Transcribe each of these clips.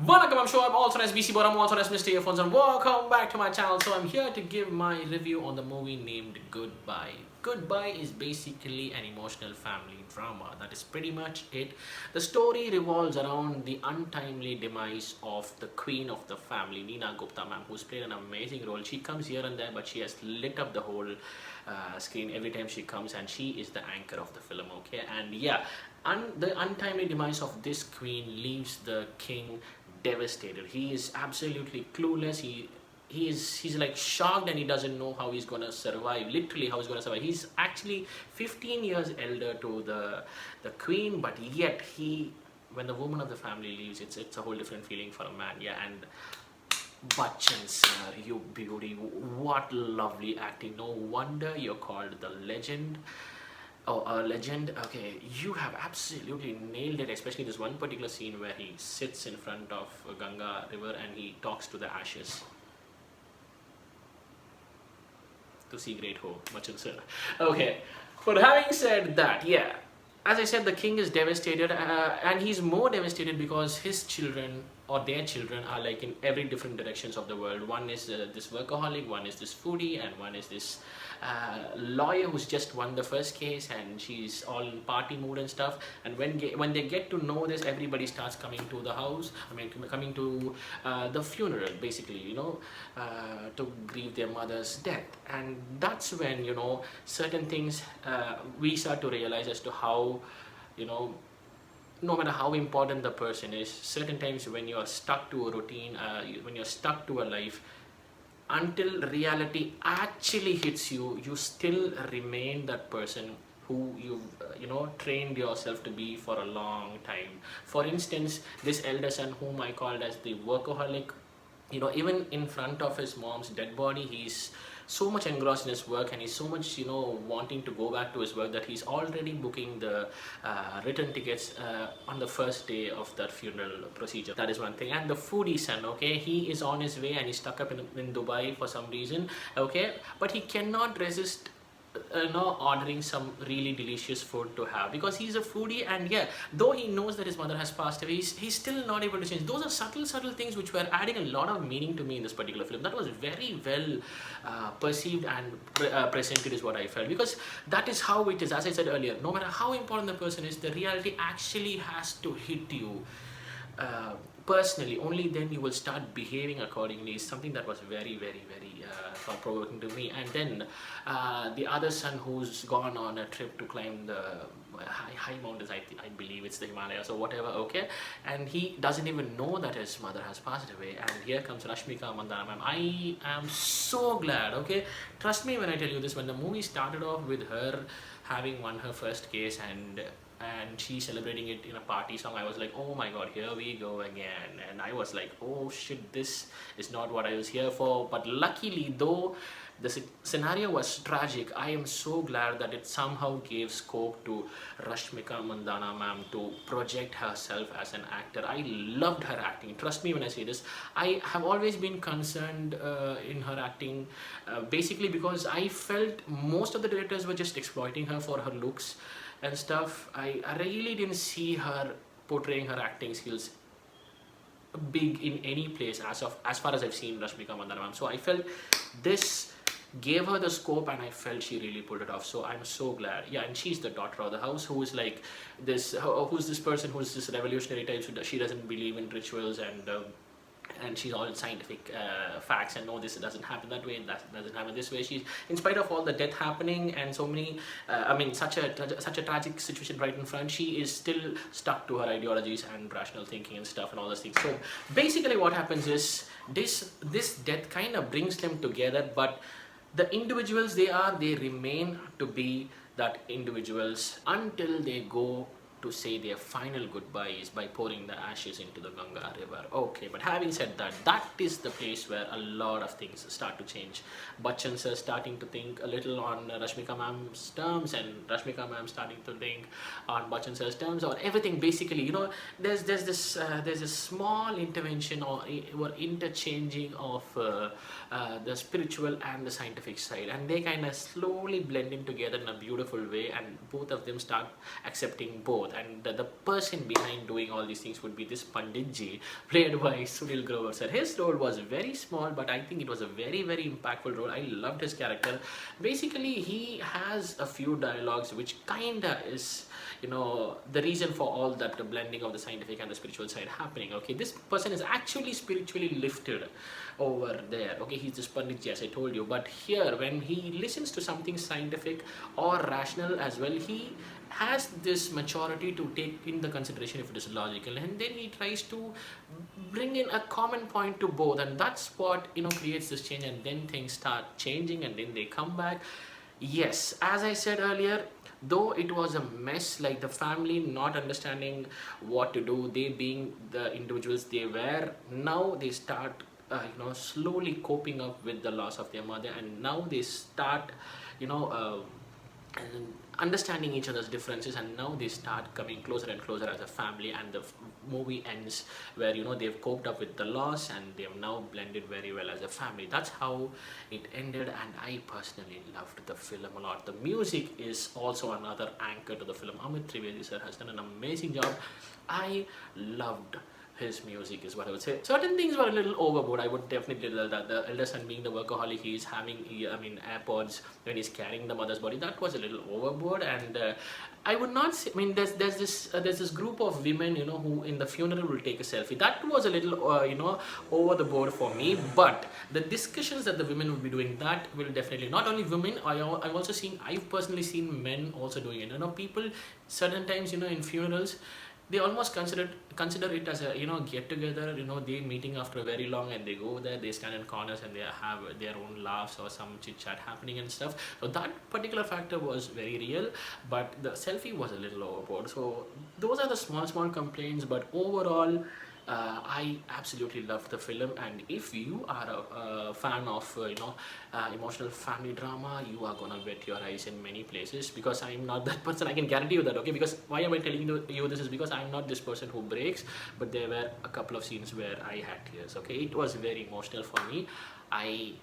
Welcome, I'm sure I'm also as BC, but I'm also as Mr. Earphones, and welcome back to my channel. So I'm here to give my review on the movie named Goodbye. Goodbye is basically an emotional family drama. That is pretty much it. The story revolves around the untimely demise of the queen of the family, Neena Gupta ma'am, who's played an amazing role. She comes here and there, but she has lit up the whole screen every time she comes, and she is the anchor of the film, okay? And yeah, the untimely demise of this queen leaves the king devastated. He is absolutely clueless. He's like shocked, and he doesn't know how he's gonna survive. Literally, how he's gonna survive. He's actually 15 years elder to the queen, but yet when the woman of the family leaves, it's a whole different feeling for a man. Yeah, and Bachchan sir, you beauty, what lovely acting. No wonder you're called the legend. Oh, a legend. Okay, you have absolutely nailed it, especially this one particular scene where he sits in front of Ganga river and he talks to the ashes. To see great hope, Bachchan sir. Okay, but having said that, yeah, as I said, the king is devastated, and he's more devastated because his children or their children are like in every different directions of the world. One is this workaholic, one is this foodie, and one is this lawyer who's just won the first case, and she's all in party mood and stuff. And when they get to know this, everybody starts coming to the house. I mean, coming to the funeral, basically, to grieve their mother's death. And that's when certain things we start to realize as to how you know no matter how important the person is, certain times when you're stuck to a routine, when you're stuck to a life, until reality actually hits you, you still remain that person who you've trained yourself to be for a long time. For instance, this elder son, whom I called as the workaholic, even in front of his mom's dead body, he's so much engrossed in his work, and he's so much wanting to go back to his work, that he's already booking the return tickets on the first day of that funeral procedure. That is one thing. And the foodie son, okay, he is on his way and he's stuck up in Dubai for some reason, okay, but he cannot resist ordering some really delicious food to have, because he's a foodie. And yeah, though he knows that his mother has passed away, he's still not able to change. Those are subtle things which were adding a lot of meaning to me in this particular film. That was very well perceived and presented, is what I felt, because that is how it is. As I said earlier, no matter how important the person is, the reality actually has to hit you uh, personally. Only then you will start behaving accordingly. Is something that was very thought-provoking to me. And then the other son, who's gone on a trip to climb the high mountains, I believe it's the Himalayas or whatever, okay, and he doesn't even know that his mother has passed away. And here comes Rashmika Mandanna ma'am. I am so glad, okay, trust me when I tell you this, when the movie started off with her having won her first case, and she celebrating it in a party song, I was like, oh my god, here we go again. And I was like, oh shit, this is not what I was here for. But luckily, though the scenario was tragic, I am so glad that it somehow gave scope to Rashmika Mandanna ma'am to project herself as an actor. I loved her acting. Trust me when I say this. I have always been concerned in her acting, basically because I felt most of the directors were just exploiting her for her looks and stuff. I really didn't see her portraying her acting skills big in any place as far as I've seen Rashmika Mandanna ma'am. So I felt this gave her the scope, and I felt she really pulled it off. So I'm so glad. Yeah, and she's the daughter of the house, who is like this, who's this person who's this revolutionary type. So she doesn't believe in rituals, and she's all scientific facts, and no, this doesn't happen that way, and that doesn't happen this way. She's, in spite of all the death happening and so many such a tragic situation right in front, she is still stuck to her ideologies and rational thinking and stuff and all those things. So basically what happens is this death kind of brings them together, but the individuals they remain to be that individuals until they go to say their final goodbyes by pouring the ashes into the Ganga river. Okay, but having said that, that is the place where a lot of things start to change. Bachchan sir starting to think a little on Rashmika ma'am's terms, and Rashmika ma'am starting to think on Bachchan sir's terms, or everything. Basically, there's this small intervention or interchanging of the spiritual and the scientific side, and they kind of slowly blend in together in a beautiful way, and both of them start accepting both. and the person behind doing all these things would be this Pandit Ji, played by Sunil Grover sir. His role was very small, but I think it was a very, very impactful role. I loved his character. Basically, he has a few dialogues which kinda is, the reason for all that, the blending of the scientific and the spiritual side happening. Okay, this person is actually spiritually lifted over there. Okay, he's this Pandit, as I told you, but here when he listens to something scientific or rational as well, he has this maturity to take in the consideration if it is logical, and then he tries to bring in a common point to both, and that's what creates this change, and then things start changing and then they come back. Yes, as I said earlier, though it was a mess, like the family not understanding what to do, they being the individuals they were, now they start slowly coping up with the loss of their mother, and now they start you know uh, and understanding each other's differences, and now they start coming closer and closer as a family, and the movie ends where they've coped up with the loss and they have now blended very well as a family. That's how it ended, and I personally loved the film a lot. The music is also another anchor to the film. Amit Trivedi sir has done an amazing job. I loved his music, is what I would say. Certain things were a little overboard. I would definitely tell that the elder son being the workaholic, he is having, AirPods when he's carrying the mother's body. That was a little overboard, and I would not say. I mean, there's this group of women, who in the funeral will take a selfie. That was a little, over the board for me. But the discussions that the women will be doing, that will definitely, not only women. I've also seen. I've personally seen men also doing it. People certain times, in funerals, they almost consider it as a get together. They meeting after a very long, and they go there, they stand in corners, and they have their own laughs or some chit chat happening and stuff. So that particular factor was very real, but the selfie was a little overboard. So those are the small complaints, but overall, I absolutely loved the film. And if you are a fan of emotional family drama, you are gonna wet your eyes in many places, because I'm not that person. I can guarantee you that. Okay, because why am I telling you this is because I'm not this person who breaks, but there were a couple of scenes where I had tears. Okay, it was very emotional for me. I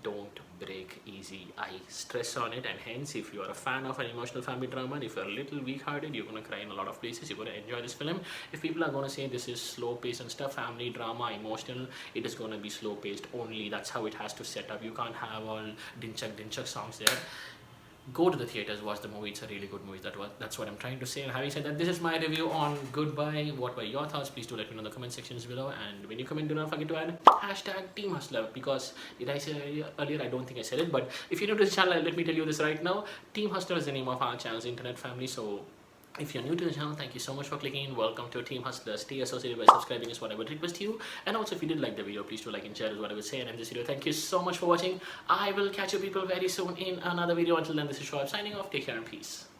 don't break easy. I stress on it, and hence, if you are a fan of an emotional family drama, and if you're a little weak-hearted, you're gonna cry in a lot of places. You're gonna enjoy this film. If people are gonna say this is slow-paced and stuff, family drama, emotional, it is gonna be slow-paced only. That's how it has to set up. You can't have all dinchak songs there. Go to the theaters, watch the movie. It's a really good movie. That's what I'm trying to say. And having said that, this is my review on Goodbye. What were your thoughts? Please do let me know in the comment sections below. And when you comment, do not forget to add hashtag Team Hustler, because did I say earlier? I don't think I said it. But if you're new to the channel, let me tell you this right now. Team Hustler is the name of our channel's internet family. So if you're new to the channel, thank you so much for clicking in. Welcome to Team Hustler. Stay associated by subscribing is what I would request you. And also, if you did like the video, please do like and share is what I would say. And in this video, thank you so much for watching. I will catch you people very soon in another video. Until then, this is Shoaib signing off. Take care and peace.